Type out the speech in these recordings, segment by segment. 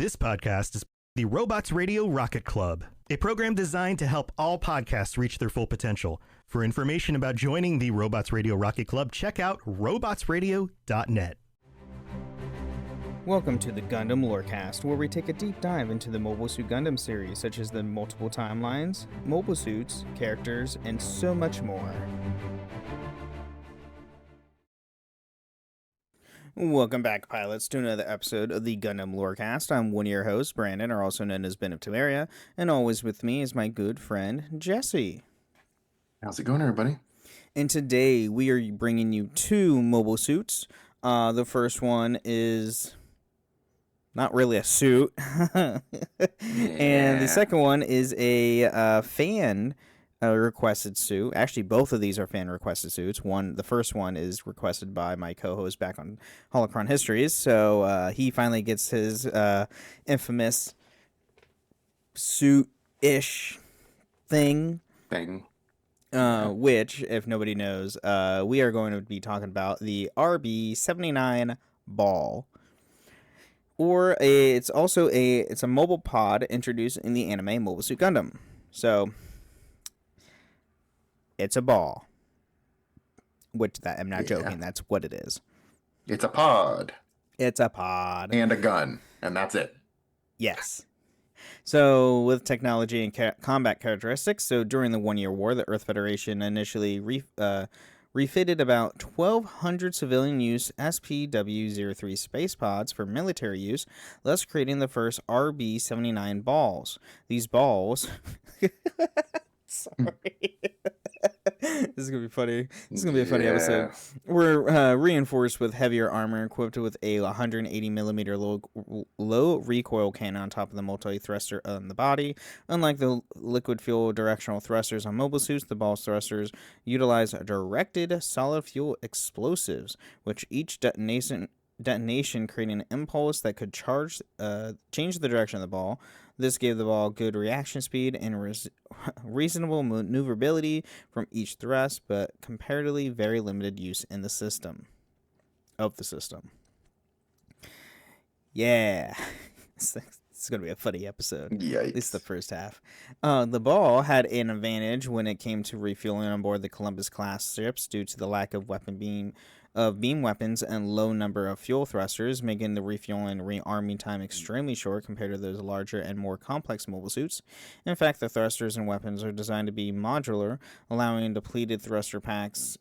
This podcast is the Robots Radio Rocket Club, a program designed to help all podcasts reach their full potential. For information about joining the Robots Radio Rocket Club, check out robotsradio.net. Welcome to the Gundam Lorecast, where we take a deep dive into the Mobile Suit Gundam series, such as the multiple timelines, mobile suits, characters, and so much more. Welcome back, pilots, to another episode of the Gundam Lorecast. I'm one of your hosts, Brandon, or also known as Ben of Temeria, and always with me is my good friend, Jesse. How's it going, everybody? And today we are bringing you two mobile suits. The first one is not really a suit, and the second one is a fan requested suit. Actually, both of these are fan requested suits. The first one is requested by my co-host back on Holocron Histories, so he finally gets his infamous suit-ish thing. Which, if nobody knows, we are going to be talking about the RB-79 ball. Or it's a mobile pod introduced in the anime Mobile Suit Gundam. So it's a ball. I'm not joking, that's what it is. It's a pod. It's a pod. And a gun. And that's it. Yes. So, with technology and combat characteristics, during the One-Year War, the Earth Federation initially refitted about 1,200 civilian-use SPW-03 space pods for military use, thus creating the first RB-79 balls. These balls... Sorry. This is going to be funny. This is going to be a funny episode. We're reinforced with heavier armor, equipped with a 180mm low recoil cannon on top of the multi-thruster on the body. Unlike the liquid fuel directional thrusters on mobile suits, the ball's thrusters utilize directed solid fuel explosives, which each detonation creating an impulse that could change the direction of the ball. This gave the ball good reaction speed and reasonable maneuverability from each thrust, but comparatively very limited use in the system. Yeah. It's going to be a funny episode. Yikes. At least the first half. The ball had an advantage when it came to refueling on board the Columbus-class ships due to the lack of beam weapons and low number of fuel thrusters, making the refueling and rearming time extremely short compared to those larger and more complex mobile suits. In fact, the thrusters and weapons are designed to be modular, allowing depleted thruster banks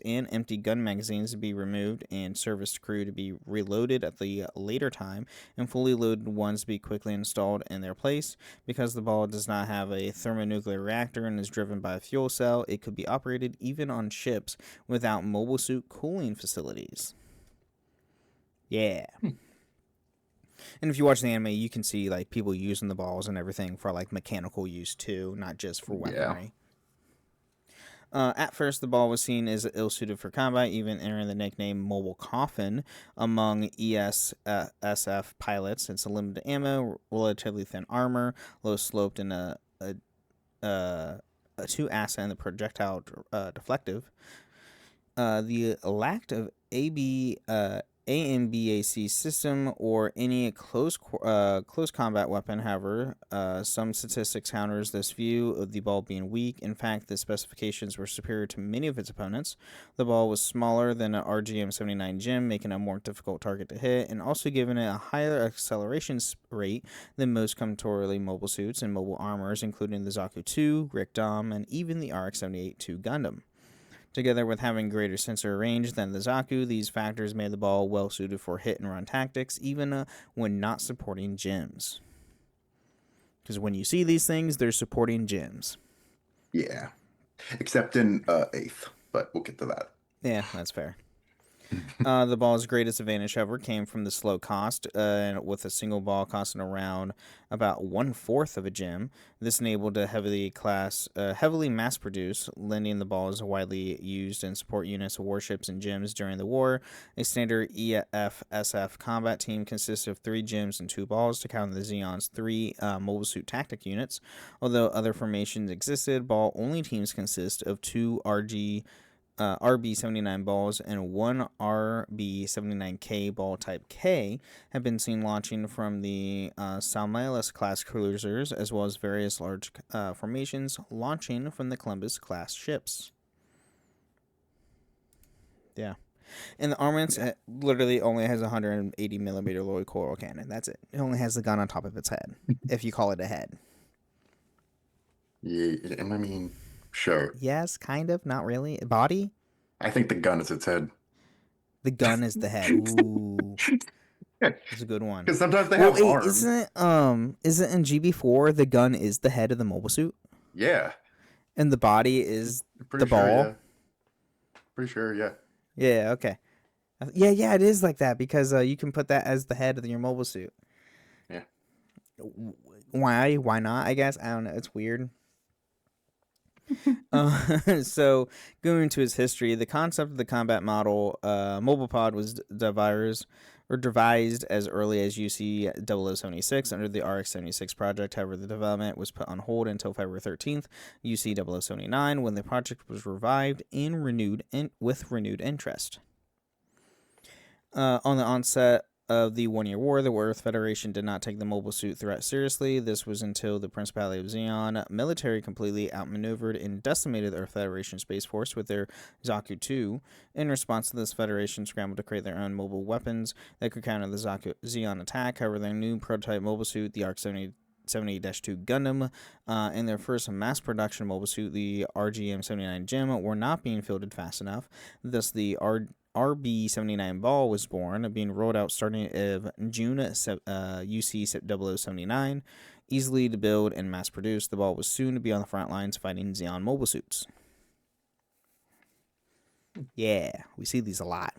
and empty gun magazines to be removed and serviced crew to be reloaded at the later time, and fully loaded ones to be quickly installed in their place. Because the ball does not have a thermonuclear reactor and is driven by a fuel cell, it could be operated even on ships without mobile suit cooling facilities. Yeah. And if you watch the anime, you can see like people using the balls and everything for like mechanical use too, not just for weaponry. At first, the ball was seen as ill-suited for combat, even earning the nickname Mobile Coffin among ESSF pilots. It's a limited ammo, relatively thin armor, low sloped, and a 2-asa in the projectile deflective. The lack of AMBAC system or any close combat weapon, however, some statistics counters this view of the ball being weak. In fact, the specifications were superior to many of its opponents. The ball was smaller than an RGM-79 GEM, making it a more difficult target to hit, and also giving it a higher acceleration rate than most contemporary mobile suits and mobile armors, including the Zaku 2, Rick Dom, and even the RX-78-2 Gundam. Together with having greater sensor range than the Zaku, these factors made the ball well suited for hit-and-run tactics, even when not supporting gems. Because when you see these things, they're supporting gems. Yeah. Except in 8th, but we'll get to that. Yeah, that's fair. The ball's greatest advantage, however, came from the slow cost, with a single ball costing around about 1/4 of a gem. This enabled a heavily mass-produced, lending the balls widely used in support units of warships and gems during the war. A standard EFSF combat team consists of 3 gems and 2 balls to counter the Zeon's 3 mobile suit tactic units. Although other formations existed, ball-only teams consist of 2 RG RB-79 balls and one RB-79K ball type K have been seen launching from the Salmalis class cruisers, as well as various large formations launching from the Columbus class ships. Yeah. And the armaments literally only has a 180 millimeter Lloyd coil cannon. That's it. It only has the gun on top of its head, if you call it a head. Yeah, and I mean, sure. Yes, kind of. Not really. Body? I think the gun is its head. The gun is the head. Ooh. That's a good one. Because sometimes they have arms. Isn't in GB4 the gun is the head of the mobile suit? Yeah. And the body is Pretty the ball? sure, yeah. Pretty sure, yeah. Yeah, okay. Yeah, it is like that because you can put that as the head of your mobile suit. Yeah. Why? Why not? I guess. I don't know. It's weird. So, going into its history, the concept of the combat model mobile pod was devised as early as UC 0076 under the RX-76 project. However, the development was put on hold until February 13th, UC 0079, when the project was revived and with renewed interest. On the onset of the One-Year War, the Earth Federation did not take the mobile suit threat seriously. This was until the Principality of Zeon military completely outmaneuvered and decimated the Earth Federation Space Force with their Zaku 2. In response to this, Federation scrambled to create their own mobile weapons that could counter the Zeon attack. However, their new prototype mobile suit, the ARC-70-2 Gundam, and their first mass production mobile suit, the RGM-79 Gem, were not being fielded fast enough. Thus, the RB-79 ball was born, being rolled out starting of June UC 0079. Easily to build and mass produce, the ball was soon to be on the front lines fighting Zeon mobile suits. Yeah, we see these a lot.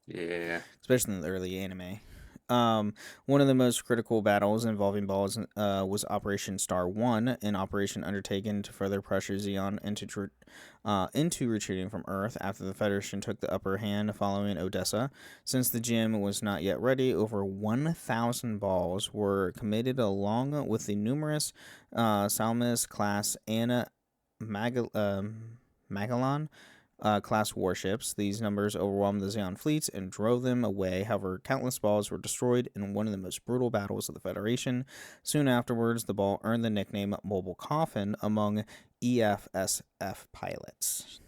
Yeah. Especially in the early anime. One of the most critical battles involving balls was Operation Star 1, an operation undertaken to further pressure Zeon into retreating from Earth after the Federation took the upper hand following Odessa. Since the gem was not yet ready, over 1,000 balls were committed along with the numerous Salmis class and Magellan class warships. These numbers overwhelmed the Zeon fleets and drove them away. However, countless balls were destroyed in one of the most brutal battles of the Federation. Soon afterwards, the ball earned the nickname Mobile Coffin among EFSF pilots.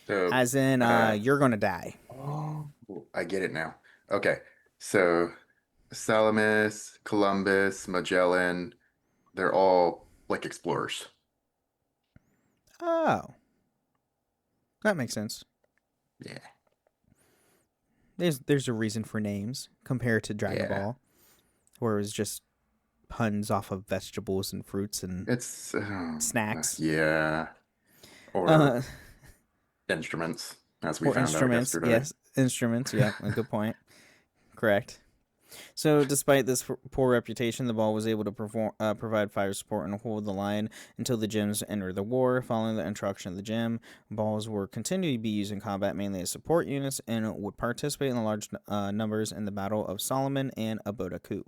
So, as in, you're gonna die. Oh, I get it now. Okay, so Salamis, Columbus, Magellan, they're all like explorers. Oh. That makes sense. Yeah. There's a reason for names compared to Dragon Ball, where it was just puns off of vegetables and fruits and It's snacks. Yeah. Or instruments, as we found out yesterday. Yes, instruments. Yeah, a good point. Correct. So, despite this poor reputation, the ball was able to provide fire support and hold the line until the gems entered the war. Following the introduction of the gem, balls were continued to be used in combat mainly as support units and would participate in the large numbers in the Battle of Solomon and Abodaku.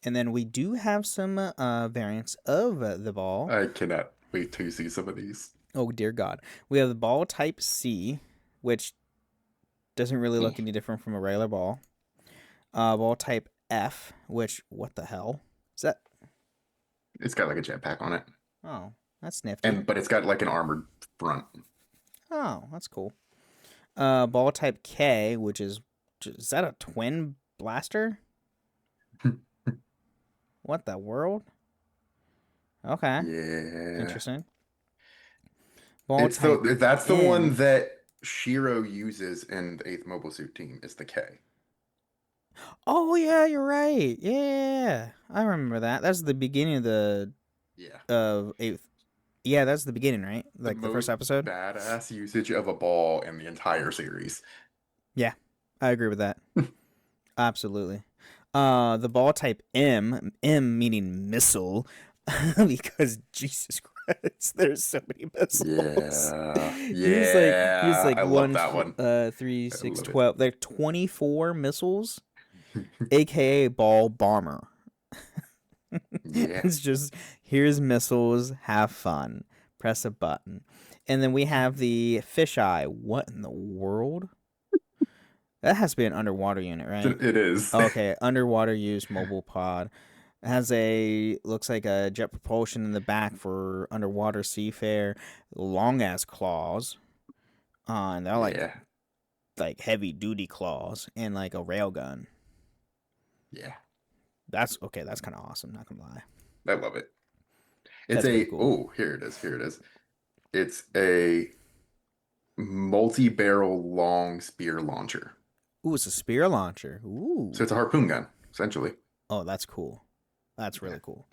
And then we do have some variants of the ball. I cannot wait to see some of these. Oh, dear God. We have the ball type C, which doesn't really look any different from a regular ball. Ball type F, which, what the hell? Is that? It's got like a jetpack on it. Oh, that's nifty. But it's got like an armored front. Oh, that's cool. Ball type K, which is that a twin blaster? What the world? Okay. Yeah. Interesting. That's the one that Shiro uses in the 8th Mobile Suit team is the K. Oh yeah, you're right. Yeah, I remember that. That's the beginning of the 8th. Yeah, that's the beginning, right? Like the first episode. Badass usage of a ball in the entire series. Yeah, I agree with that. Absolutely. The ball type M meaning missile, because Jesus Christ, there's so many missiles. Yeah, he was like I love that one. 3, 6, 12. Like 24 missiles, aka ball bomber. Yeah. It's just, here's missiles, have fun, press a button. And then we have the fisheye. What in the world? That has to be an underwater unit, right? It is. Okay, underwater use mobile pod. It has looks like a jet propulsion in the back for underwater seafare. Long ass claws. And they're Yeah. like heavy duty claws and like a railgun. Yeah. That's okay. That's kind of awesome. Not gonna lie. I love it. It's That's pretty a, cool. oh, here it is. Here it is. It's a multi-barrel long spear launcher. Ooh, it's a spear launcher. Ooh. So it's a harpoon gun, essentially. Oh, that's cool. That's really Yeah. cool.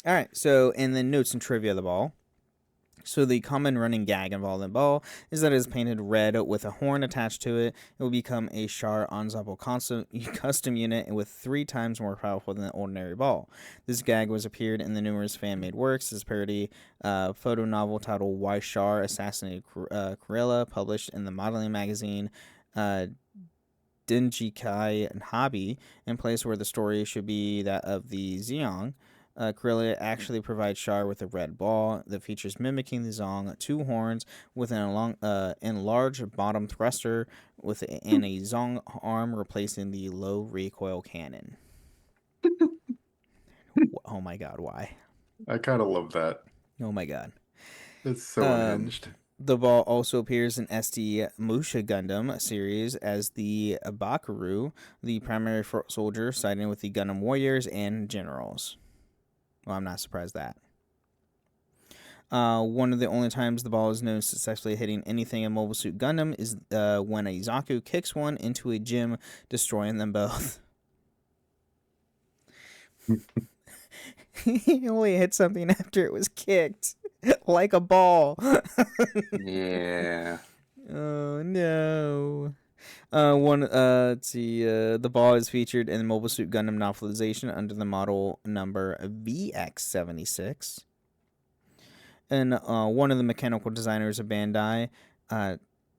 All right. So, and then notes and trivia of the ball. So the common running gag involved in the ball is that it is painted red with a horn attached to it. It will become a Char Ensemble custom unit with 3 times more powerful than the ordinary ball. This gag was appeared in the numerous fan-made works as parody photo novel titled Why Char Assassinated Cruella, published in the modeling magazine Dinjikai and Hobby, in place where the story should be that of the Zeong. Cruella actually provides Char with a red ball that features mimicking the Zong 2 horns with an enlarged bottom thruster and a Zong arm replacing the low recoil cannon. Oh my god, why? I kind of love that. Oh my god. It's so unhinged. The ball also appears in SD Musha Gundam series as the Bakaru, the primary soldier, siding with the Gundam warriors and generals. Well, I'm not surprised that. One of the only times the ball is known successfully hitting anything in Mobile Suit Gundam is when a Zaku kicks one into a gym, destroying them both. He only hit something after it was kicked, like a ball. Yeah. Oh no. Let's see. The ball is featured in the Mobile Suit Gundam novelization under the model number VX76. And one of the mechanical designers of Bandai,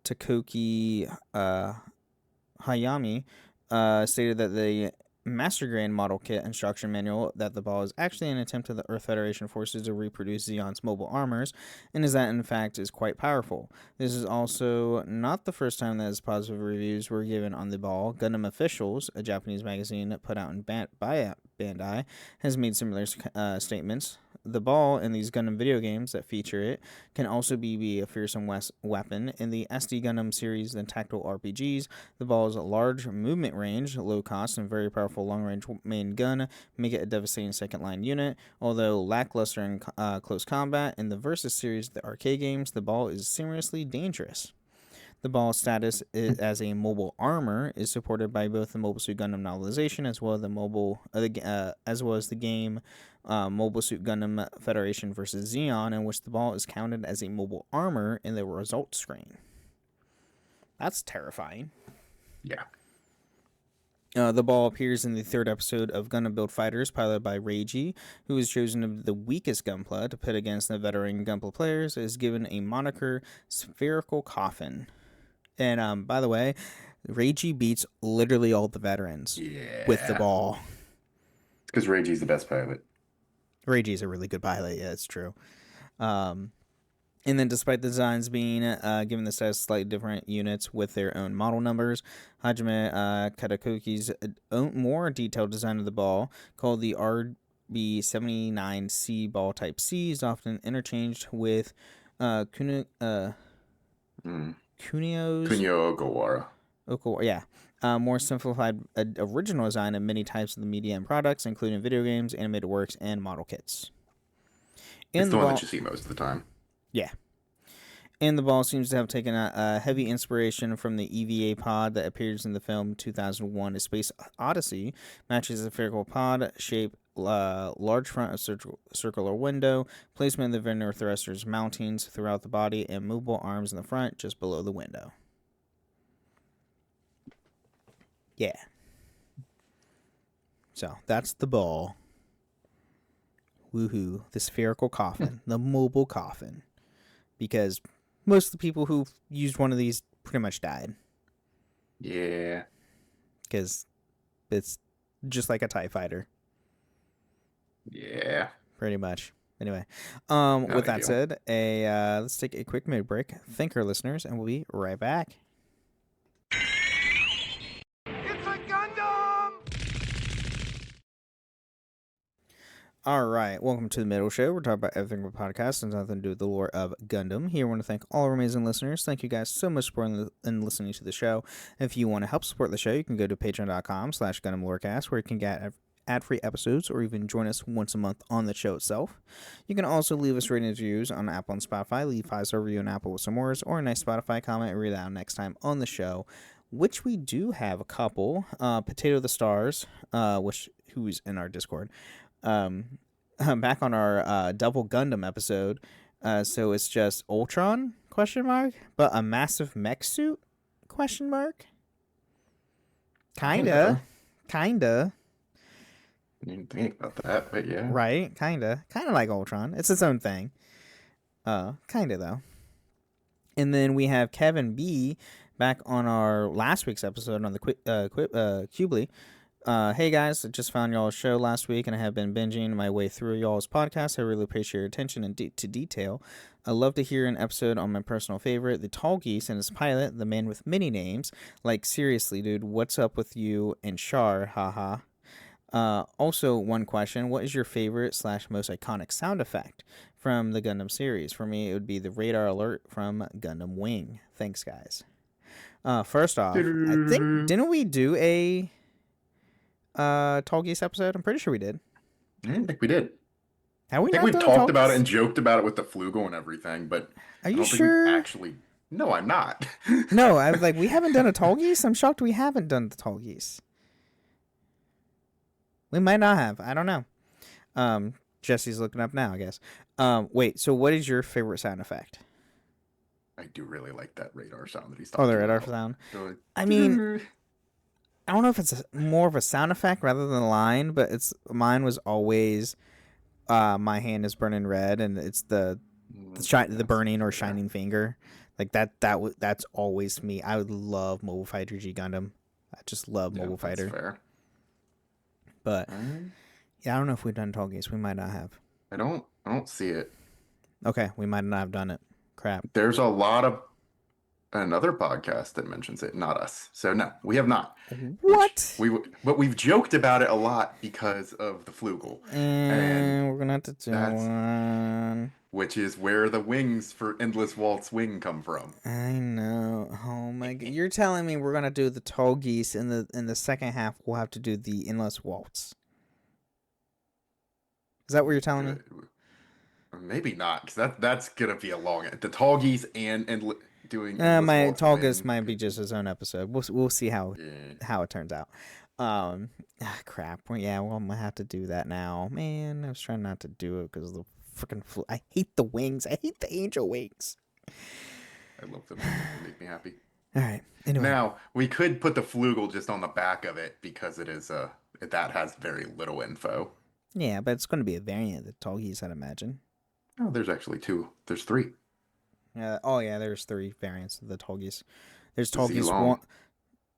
Takoki Hayami, stated that the Master Grand model kit instruction manual that the ball is actually an attempt of the Earth Federation forces to reproduce Zeon's mobile armors, and is that in fact is quite powerful. This is also not the first time that positive reviews were given on the ball. Gundam Officials, a Japanese magazine put out by Bandai, has made similar statements. The ball in these Gundam video games that feature it can also be a fearsome weapon. In the SD Gundam series and tactical RPGs, the ball's large movement range, low cost, and very powerful long-range main gun make it a devastating second-line unit. Although lackluster in close combat, in the Versus series of the arcade games, the ball is seriously dangerous. The ball's status as a mobile armor is supported by both the Mobile Suit Gundam novelization as well as the game Mobile Suit Gundam Federation vs. Zeon, in which the ball is counted as a mobile armor in the results screen. That's terrifying. Yeah. The ball appears in the 3rd episode of Gundam Build Fighters, piloted by Reiji, who is chosen to be the weakest Gunpla to pit against the veteran Gunpla players, is given a moniker Spherical Coffin. And by the way, Reiji beats literally all the veterans with the ball. It's because Reiji's the best pilot. Reiji's a really good pilot, yeah, it's true. And then despite the designs being given the status slightly different units with their own model numbers, Hajime Katakuki's more detailed design of the ball, called the RB79C ball type C, is often interchanged with Kunio's Kunio Ogawara. more simplified original design of many types of the media and products, including video games, animated works, and model kits. It's the one that you see most of the time. Yeah. And the ball seems to have taken a heavy inspiration from the EVA pod that appears in the film 2001 A Space Odyssey, matches the spherical pod shape, large front of circular window, placement of the Veneer thrusters mountings throughout the body, and movable arms in the front just below the window. Yeah. So, that's the ball. Woohoo. The spherical coffin. The mobile coffin. Because most of the people who used one of these pretty much died. Yeah. Because it's just like a TIE fighter. Yeah. Pretty much. Anyway, Not with that ideal. said, let's take a quick mid break. Thank our listeners, and we'll be right back. It's a Gundam! All right, welcome to the Middle Show. We're talking about everything with podcasts and nothing to do with the lore of Gundam. Here, I want to thank all our amazing listeners. Thank you guys so much for and listening to the show. If you want to help support the show, you can go to patreon.com/GundamLoreCast, where you can get ad-free episodes or even join us once a month on the show itself. You can also leave us ratings and reviews on Apple and Spotify. Leave 5-star review on Apple with some words or a nice Spotify comment and read it out next time on the show, which we do have a couple. Potato the Stars, who's in our Discord. Back on our double Gundam episode. So it's just Ultron ? But a massive mech suit ? Kinda. Didn't think about that, but yeah. Right? Kinda like Ultron. It's its own thing. Kinda though. And then we have Kevin B back on our last week's episode on the Cubely. Hey guys, I just found y'all's show last week and I have been binging my way through y'all's podcast. I really appreciate your attention and to detail. I love to hear an episode on my personal favorite, the Tall Geese and his pilot, the man with many names. Like, seriously, dude, what's up with you and Char? Haha. Also, one question. What is your favorite / most iconic sound effect from the Gundam series? For me, it would be the radar alert from Gundam Wing. Thanks, guys. First off, I think, didn't we do a Tall Geese episode? I'm pretty sure we did. I didn't think we did. Have we I think not we've done a talked Tall about it Geese? and joked about it with the Flugel and everything, but Are I you don't think sure? we actually. No, I'm not. No, I was like, we haven't done a Tall Geese? I'm shocked we haven't done the Tall Geese. We might not have. I don't know. Jesse's looking up now, I guess. Wait, so what is your favorite sound effect? I do really like that radar sound that he's Oh, talking the radar about. sound. So, I mean, I don't know if it's more of a sound effect rather than a line, but mine was always my hand is burning red, and it's the burning or shining finger. Like that's always me. I would love Mobile Fighter G Gundam. I just love Mobile Fighter. Fair. But yeah, I don't know if we've done Tall Geese. We might not have. I don't see it. Okay, we might not have done it. Crap. There's a lot of another podcast that mentions it, not us. So no, we have not. What? But we've joked about it a lot because of the Flugel, And we're gonna have to do one. which is where the wings for Endless Waltz Wing come from. I know. Oh my god! You're telling me we're gonna do the Tall Geese in the second half? We'll have to do the Endless Waltz. Is that what you're telling me? Maybe not, because that's gonna be a long. The Tall Geese and doing. My Waltz Tall Wing Geese might be could just his own episode. We'll see how it turns out. Crap. Well, yeah, well, I'm gonna have to do that now. Man, I was trying not to do it because of the freaking I hate the wings. I hate the angel wings. I love them. They make me happy. All right. Anyway. Now we could put the Flugel just on the back of it because it is that has very little info. Yeah, but it's going to be a variant of the Tall Geese, I'd imagine. Oh, there's actually two. There's three. Oh yeah, there's 3 variants of the Tall Geese. There's Tall Geese Zilong. 1.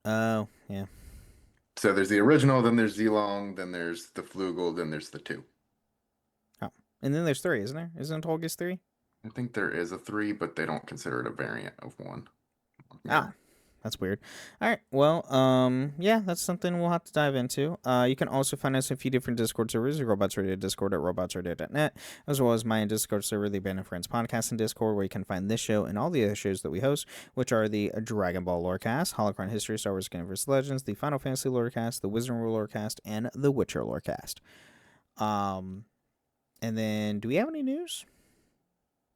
Oh yeah. So there's the original, then there's Zeolong, then there's the Flugel, then there's the 2. Oh, and then there's 3, isn't there? Isn't Tall Geese 3? I think there is a 3, but they don't consider it a variant of 1. Ah, that's weird. All right, well, yeah, that's something we'll have to dive into. You can also find us in a few different Discord servers, the Robots Radio Discord at robotsradio.net, as well as my Discord server, the Abandoned Friends Podcast in Discord, where you can find this show and all the other shows that we host, which are the Dragon Ball Lorecast, Holocron History, Star Wars Game vs. Legends, the Final Fantasy Lorecast, the Wizard Rule Lorecast, and the Witcher Lorecast. And then, do we have any news?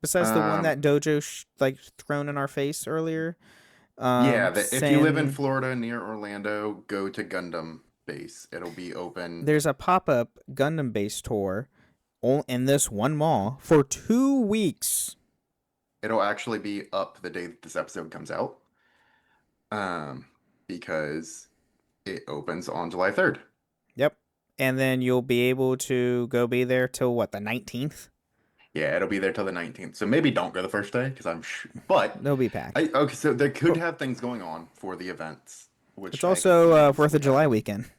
Besides the one that Dojo thrown in our face earlier? If you live in Florida near Orlando, go to Gundam Base. It'll be open. There's a pop-up Gundam Base tour in this one mall for 2 weeks. It'll actually be up the day that this episode comes out. Because it opens on July 3rd. Yep. And then you'll be able to go be there till what, the 19th? Yeah, it'll be there till the 19th. So maybe don't go the first day because I'm sure. But they'll be packed. Okay, so they could have things going on for the events. Which it's also 4th of July weekend.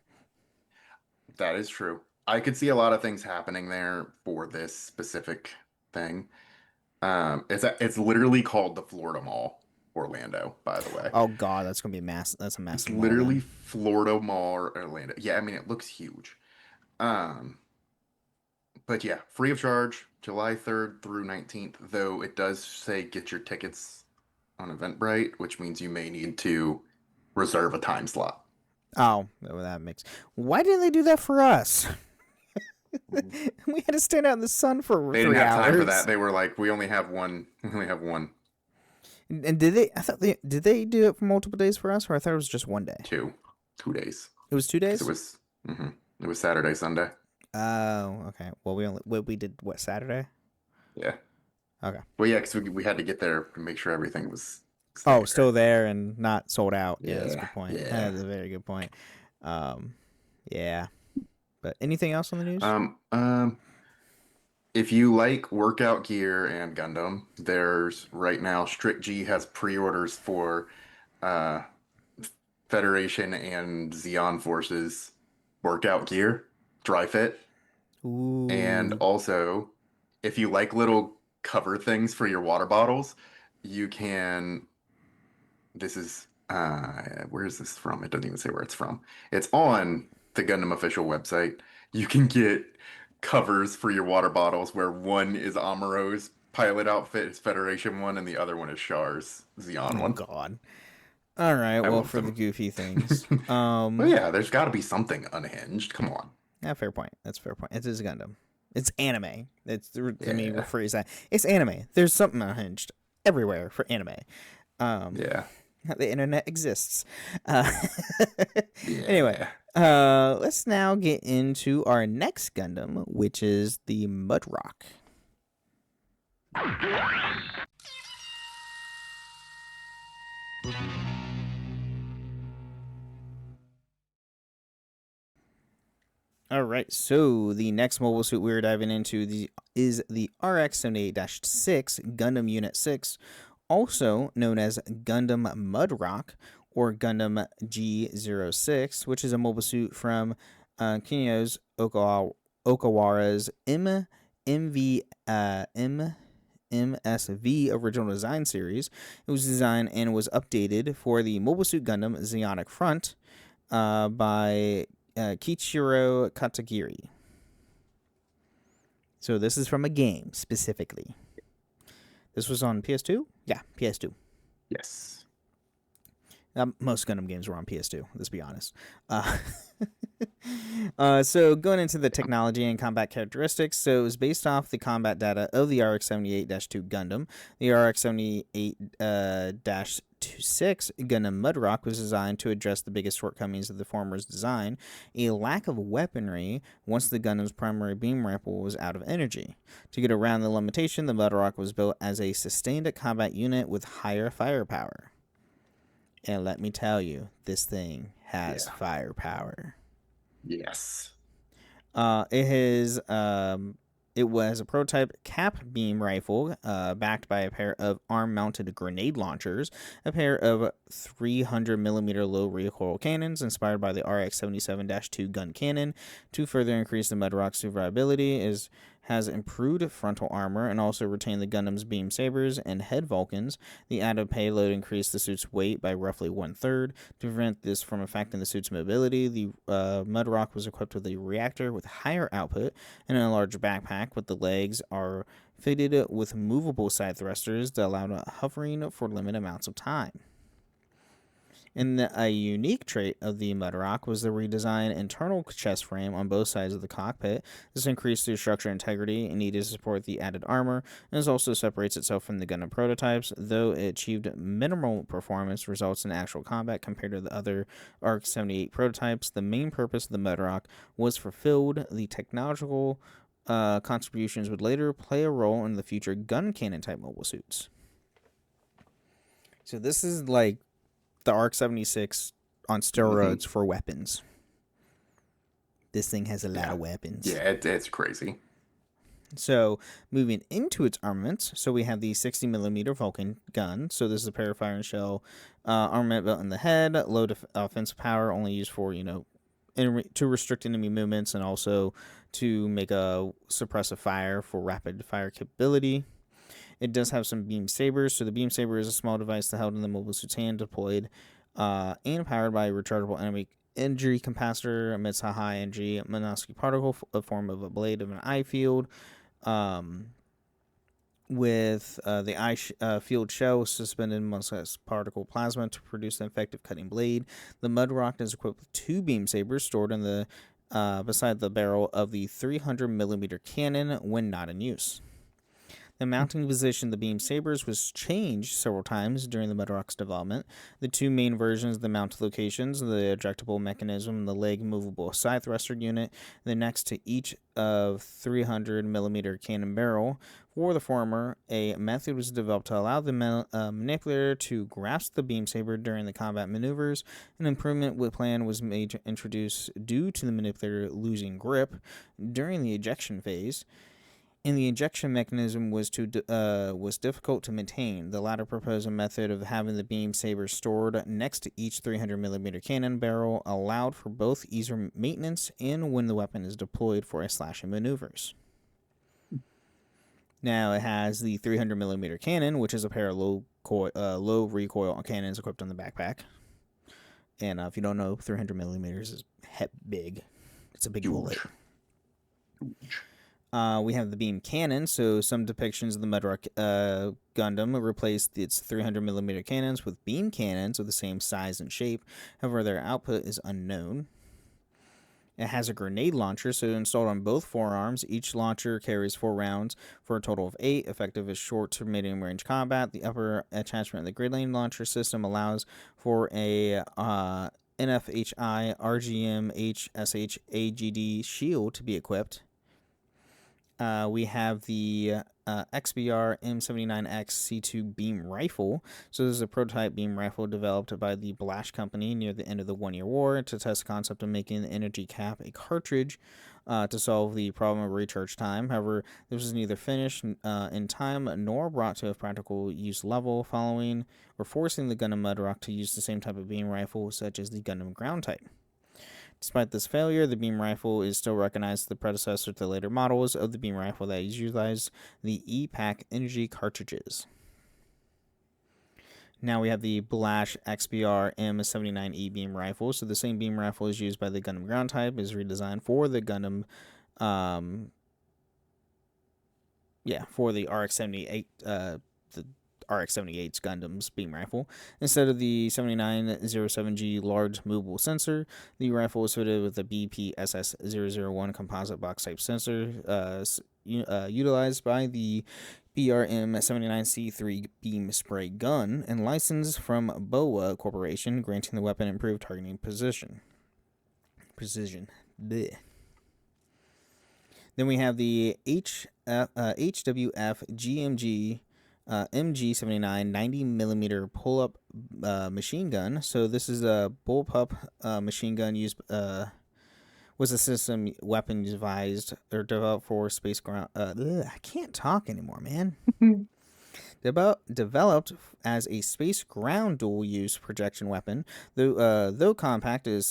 That is true. I could see a lot of things happening there for this specific thing. It's literally called the Florida Mall, Orlando, by the way. Oh God, that's gonna be that's a It's massive mall literally then. Florida Mall, Orlando. Yeah, I mean it looks huge. Um, but yeah, free of charge, July 3rd through 19th, though it does say get your tickets on Eventbrite, which means you may need to reserve a time slot. Oh, well, that makes. Why didn't they do that for us? We had to stand out in the sun for They didn't three have time for hours. that. They were like, we only have one. We only have one, And did they? I thought did they do it for multiple days for us, or I thought it was just one day. 2 days. It was 2 Because days. it was Saturday, Sunday. Oh, okay. Well, we did what, Saturday? Yeah. Okay. Well, yeah, because we had to get there to make sure everything was Oh, there. still there and not sold out. Yeah, that's a Yeah, good point. yeah. That is a very good point. Um, yeah. But anything else on the news? If you like workout gear and Gundam, there's right now Strict G has pre-orders for uh Federation and Zeon Forces workout gear, dry fit. And Ooh. also, if you like little cover things for your water bottles, you can. This is where is this from? It doesn't even say where it's from. It's on the Gundam official website. You can get covers for your water bottles where one is Amuro's pilot outfit, his Federation one, and the other one is Char's Xeon Oh one. God. All right. I Well, love for the them. goofy things. Well, yeah, there's got to be something unhinged. Come on. Yeah, fair point. That's a fair point. It is a Gundam. It's anime. Let me Yeah. rephrase that. It's anime. There's something unhinged everywhere for anime. Yeah. The internet exists. Uh, anyway, Yeah. let's now get into our next Gundam, which is the Mudrock. All right, so the next mobile suit we're diving into is the RX-78-6 Gundam Unit 6, also known as Gundam Mudrock or Gundam G06, which is a mobile suit from Kinyo's Okawara's MSV original design series. It was designed and was updated for the Mobile Suit Gundam Zeonic Front by Kichiro Katagiri. So this is from a game specifically. This was on PS2? Yeah, PS2. Yes. Most Gundam games were on PS2, let's be honest. So going into the technology and combat characteristics, so it was based off the combat data of the RX-78-2 Gundam. The RX-78-6 Gundam Mudrock was designed to address the biggest shortcomings of the former's design, a lack of weaponry once the Gundam's primary beam rifle was out of energy. To get around the limitation, the Mudrock was built as a sustained combat unit with higher firepower. And let me tell you, this thing has firepower. Yes. It was a prototype cap beam rifle, backed by a pair of arm-mounted grenade launchers, a pair of 300mm low recoil cannons inspired by the RX-77-2 gun cannon. To further increase the Mudrock's survivability, has improved frontal armor and also retained the Gundam's beam sabers and head Vulcans. The added payload increased the suit's weight by roughly 1/3. To prevent this from affecting the suit's mobility, the Mudrock was equipped with a reactor with higher output and a larger backpack, but the legs are fitted with movable side thrusters that allow hovering for limited amounts of time. And a unique trait of the Mudrock was the redesigned internal chest frame on both sides of the cockpit. This increased the structural integrity needed to support the added armor, and this also separates itself from the Gundam prototypes. Though it achieved minimal performance results in actual combat compared to the other ARC-78 prototypes, the main purpose of the Mudrock was fulfilled. The technological contributions would later play a role in the future gun cannon type mobile suits. So this is like the ARC-76 on steroids for weapons. This thing has a lot of weapons. Yeah, it's crazy. So moving into its armaments, so we have the 60mm Vulcan gun. So this is a pair of fire and shell armament built in the head, low offensive power, only used for to restrict enemy movements and also to make a suppressive fire for rapid fire capability. It does have some beam sabers. So the beam saber is a small device that held in the mobile suit's hand, deployed and powered by a rechargeable enemy energy capacitor, emits a high energy Minovsky particle, a form of a blade of an eye field. With the eye field shell suspended in Minovsky particle plasma to produce an effective cutting blade. The Mudrock is equipped with 2 beam sabers stored in the beside the barrel of the 300mm cannon when not in use. The mounting position of the beam sabers was changed several times during the Mudrock's development. The 2 main versions of the mount locations, the ejectable mechanism and the leg movable side thruster unit, the next to each of 300mm cannon barrel. For the former, a method was developed to allow the manipulator to grasp the beam saber during the combat maneuvers. An improvement plan was made to introduce due to the manipulator losing grip during the ejection phase. And the ejection mechanism was difficult to maintain. The latter proposed a method of having the beam saber stored next to each 300mm cannon barrel allowed for both easier maintenance and when the weapon is deployed for slashing maneuvers. Now it has the 300mm cannon, which is a pair of low recoil cannons equipped on the backpack. And if you don't know, 300mm is big. It's a big bullet. We have the beam cannon, so some depictions of the Mudrock Gundam replaced its 300mm cannons with beam cannons of the same size and shape. However, their output is unknown. It has a grenade launcher, so installed on both forearms. Each launcher carries 4 rounds for a total of 8, effective as short to medium range combat. The upper attachment of the grenade launcher system allows for a NFHI RGM HSH AGD shield to be equipped. We have the XBR M79X C2 beam rifle. So this is a prototype beam rifle developed by the Blash Company near the end of the 1-year war to test the concept of making the energy cap a cartridge to solve the problem of recharge time. However, this was neither finished in time nor brought to a practical use level, following or forcing the Gundam Mudrock to use the same type of beam rifle such as the Gundam ground type. Despite this failure, the beam rifle is still recognized as the predecessor to the later models of the beam rifle that utilized the E-Pack energy cartridges. Now we have the Blash XBR M79E beam rifle. So the same beam rifle is used by the Gundam ground type, is redesigned for the Gundam, for the RX-78, the RX-78's Gundam's beam rifle. Instead of the 7907G large movable sensor, the rifle was fitted with a BPSS-001 composite box type sensor utilized by the BRM-79C3 beam spray gun and licensed from BOA Corporation, granting the weapon improved targeting precision. Blech. Then we have the HWF GMG MG79 90mm pull-up machine gun. So this is a bullpup machine gun used was a system weapon devised or developed for space ground. I can't talk anymore, man. Developed as a space ground dual use projection weapon, though compact, is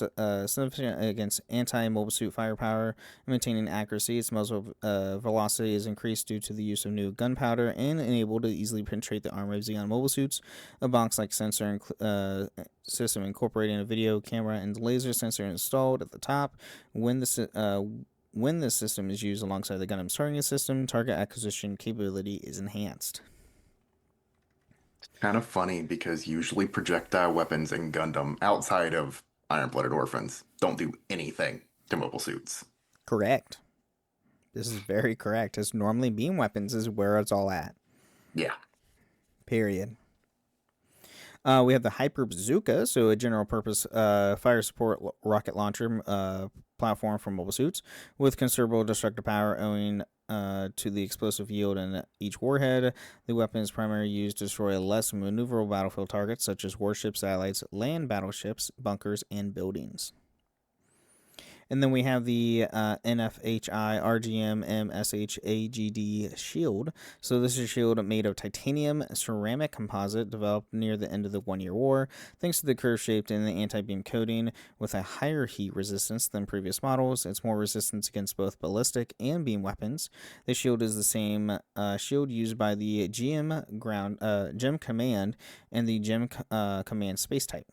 significant against anti-mobile suit firepower and maintaining accuracy. Its muzzle velocity is increased due to the use of new gunpowder and enabled to easily penetrate the armor of Zeon mobile suits. A box-like sensor system incorporating a video camera and laser sensor installed at the top. When this system is used alongside the Gundam's targeting system, target acquisition capability is enhanced. Kind of funny because usually projectile weapons in Gundam, outside of Iron-Blooded Orphans, don't do anything to mobile suits. Correct. This is very correct, as normally beam weapons is where it's all at. Yeah. Period. We have the Hyper Bazooka, so a general purpose fire support rocket launcher platform for mobile suits with considerable destructive power owing to the explosive yield in each warhead. The weapon is primarily used to destroy less maneuverable battlefield targets such as warships, satellites, land battleships, bunkers, and buildings. And then we have the NFHI RGM MSHAGD shield. So this is a shield made of titanium ceramic composite developed near the end of the 1-year war. Thanks to the curve-shaped and the anti-beam coating with a higher heat resistance than previous models, it's more resistant against both ballistic and beam weapons. This shield is the same shield used by the GEM Command and the GEM Command space type.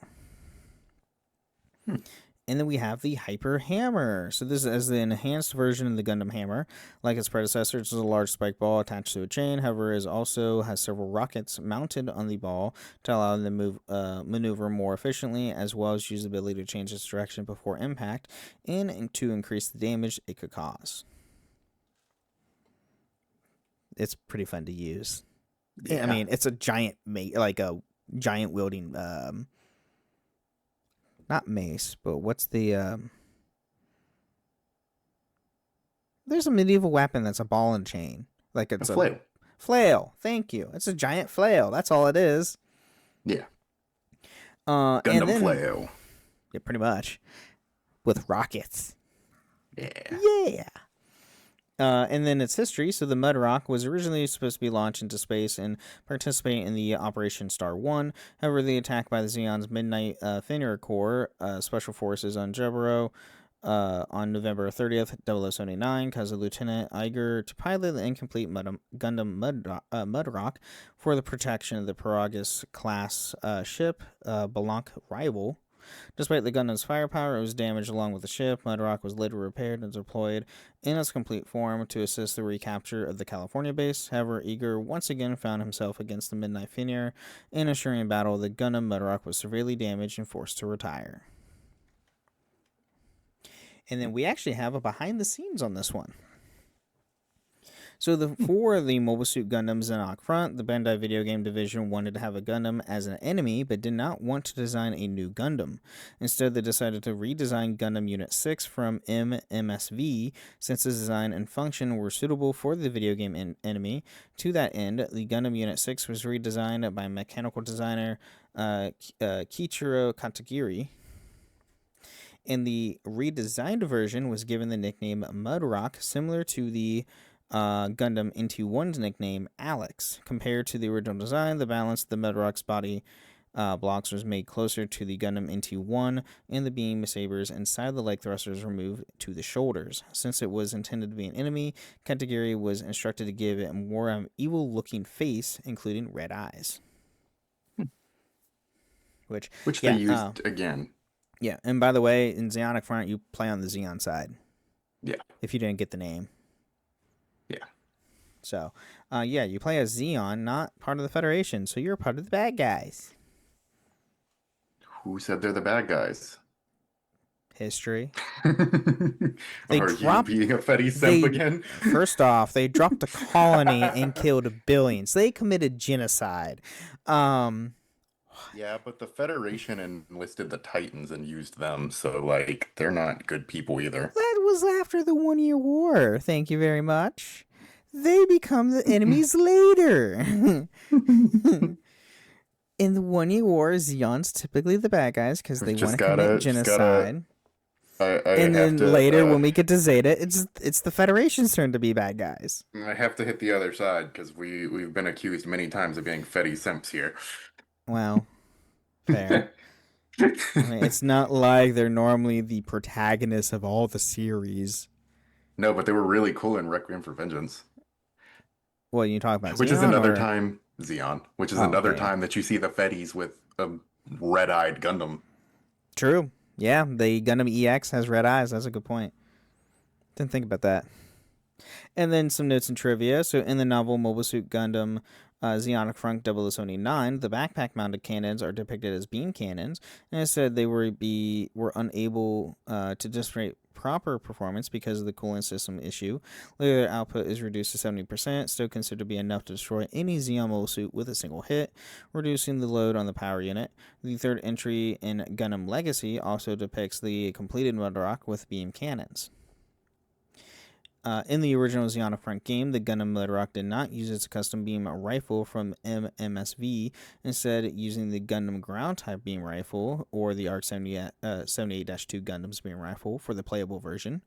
And then we have the Hyper Hammer. So this is the enhanced version of the Gundam Hammer. Like its predecessor, it's a large spike ball attached to a chain. However, it also has several rockets mounted on the ball to allow them to maneuver more efficiently, as well as use the ability to change its direction before impact and to increase the damage it could cause. It's pretty fun to use. Yeah. I mean, it's a giant, like a giant wielding... not mace, but what's the... There's a medieval weapon that's a ball and chain. Like it's a flail. Flail, thank you. It's a giant flail. That's all it is. Yeah. Gundam flail. Yeah, pretty much. With rockets. Yeah. Yeah. And then its history. So the Mudrock was originally supposed to be launched into space and participate in the Operation Star 1. However, the attack by the Zeon's Midnight Fenrir Corps Special Forces on Jeburo on November 30th, 0079, caused Lieutenant Iger to pilot the incomplete Gundam Mudrock for the protection of the Paragus class ship, Balank Rival. Despite the Gundam's firepower, it was damaged along with the ship. Mudrock was later repaired and deployed in its complete form to assist the recapture of the California base. However, Eager once again found himself against the Midnight Fenrir. In a Shurian battle, the Gundam Mudrock was severely damaged and forced to retire. And then we actually have a behind the scenes on this one. So for the Mobile Suit Gundam Zeonic Front, the Bandai video game division wanted to have a Gundam as an enemy, but did not want to design a new Gundam. Instead, they decided to redesign Gundam Unit 6 from MSV, since its design and function were suitable for the video game enemy. To that end, the Gundam Unit 6 was redesigned by mechanical designer Kiichiro Katagiri. And the redesigned version was given the nickname Mudrock, similar to the Gundam NT1's nickname Alex. Compared to the original design, the balance of the Mudrock's body blocks was made closer to the Gundam NT1, and the beam sabers inside the leg thrusters were moved to the shoulders. Since it was intended to be an enemy, Katagiri was instructed to give it a more evil-looking face, including red eyes. Which they used again. Yeah, and by the way, in Zeonic Front, you play on the Zeon side. Yeah. If you didn't get the name. Yeah. So, you play as Zeon, not part of the Federation, so you're part of the bad guys. Who said they're the bad guys? History. Are you being a Fetty simp again? First off, they dropped a colony and killed billions. They committed genocide. Yeah, but the Federation enlisted the Titans and used them, so, like, they're not good people either. That was after the 1-year war. Thank you very much. They become the enemies later. In the 1-year war, Zeon's typically the bad guys because they want to commit genocide. And then later, when we get to Zeta, it's the Federation's turn to be bad guys. I have to hit the other side because we've been accused many times of being Fetty simps here. Well, fair. I mean, it's not like they're normally the protagonists of all the series. No, but they were really cool in Requiem for Vengeance. What you talk about? Which Zeon, is another time, Zeon. Which is another okay. time that you see the Fetties with a red-eyed Gundam. True. Yeah, the Gundam EX has red eyes. That's a good point. Didn't think about that. And then some notes and trivia. So in the novel Mobile Suit Gundam Zeonic Front 0079, the backpack-mounted cannons are depicted as beam cannons, and it said they were unable to demonstrate proper performance because of the cooling system issue. Later, their output is reduced to 70%, still considered to be enough to destroy any Zeon mobile suit with a single hit, reducing the load on the power unit. The third entry in Gundam Legacy also depicts the completed Mudrock with beam cannons. In the original Zeonic Front game, the Gundam Mudrock did not use its custom beam rifle from MMSV, instead using the Gundam ground type beam rifle or the ARC 78-2 Gundam's beam rifle for the playable version.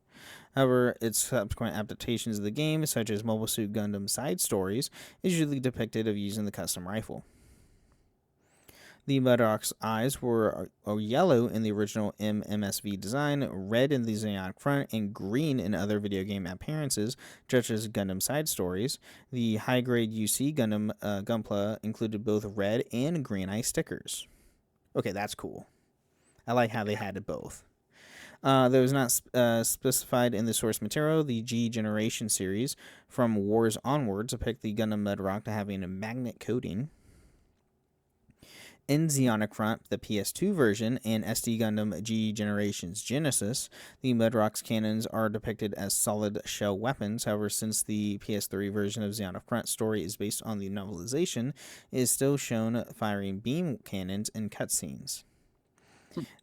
However, its subsequent adaptations of the game, such as Mobile Suit Gundam side stories, is usually depicted of using the custom rifle. The Mudrock's eyes were yellow in the original MMSV design, red in the Zeonic Front, and green in other video game appearances, such as Gundam side stories. The high-grade UC Gundam Gunpla included both red and green eye stickers. Okay, that's cool. I like how they had it both. That was not specified in the source material. The G Generation series from Wars onwards depict the Gundam Mudrock to having a magnet coating. In Zeonic Front, the PS2 version, and SD Gundam G Generations Genesis, the Mudrock's cannons are depicted as solid shell weapons. However, since the PS3 version of Zeonic Front story is based on the novelization, it is still shown firing beam cannons in cutscenes.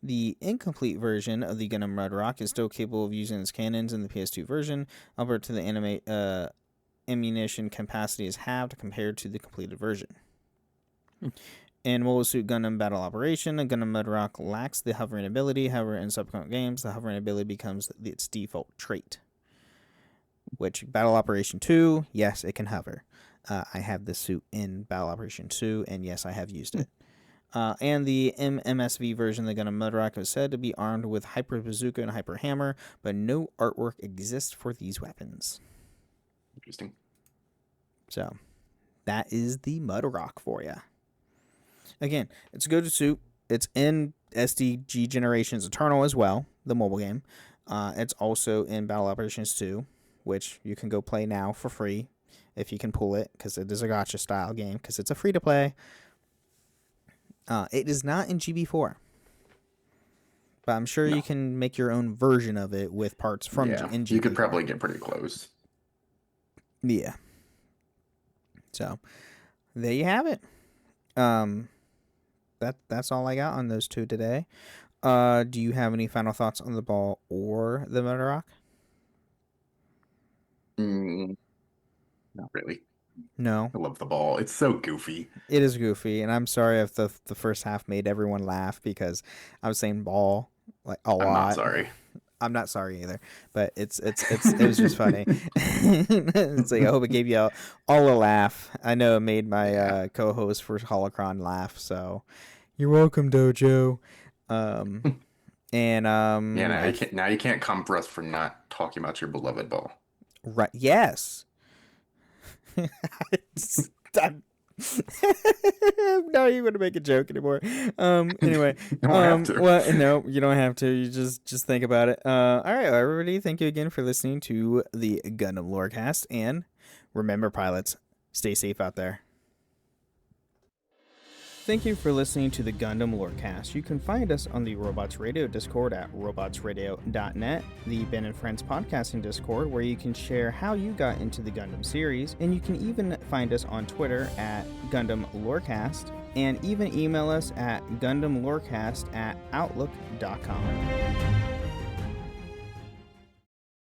The incomplete version of the Gundam Mudrock is still capable of using its cannons in the PS2 version, however, to the ammunition capacity is halved compared to the completed version. In Mobile Suit Gundam Battle Operation, the Gundam Mudrock lacks the hovering ability. However, in subsequent games, the hovering ability becomes its default trait. Which, Battle Operation 2, yes, it can hover. I have this suit in Battle Operation 2, and yes, I have used it. And the MMSV version of the Gundam Mudrock is said to be armed with Hyper Bazooka and Hyper Hammer, but no artwork exists for these weapons. Interesting. So, that is the Mudrock for you. Again, it's a good suit. It's in SDG Generations Eternal as well, the mobile game. It's also in Battle Operations 2, which you can go play now for free if you can pull it, because it is a gacha style game, because it's a free-to-play. It is not in GB4, but I'm sure you can make your own version of it with parts from in GB4. You could probably get pretty close. Yeah. So, there you have it. That's all I got on those two today. Do you have any final thoughts on the ball or the Mudrock? Not really. No. I love the ball. It's so goofy. It is goofy, and I'm sorry if the first half made everyone laugh because I was saying ball like a lot. I'm not sorry. I'm not sorry either, but it was just funny. It's like I hope it gave you all a laugh. I know it made my co-host for Holocron laugh, so you're welcome, Dojo. Now you can't come for us for not talking about your beloved ball. Right? Yes. I'm not even gonna make a joke anymore. Anyway, well, no, you don't have to. You just think about it. All right, everybody. Thank you again for listening to the Gundam Lorecast, and remember, pilots, stay safe out there. Thank you for listening to the Gundam Lorecast. You can find us on the Robots Radio Discord at robotsradio.net, the Ben and Friends podcasting Discord, where you can share how you got into the Gundam series, and you can even find us on Twitter at Gundam Lorecast, and even email us at gundamlorecast@outlook.com.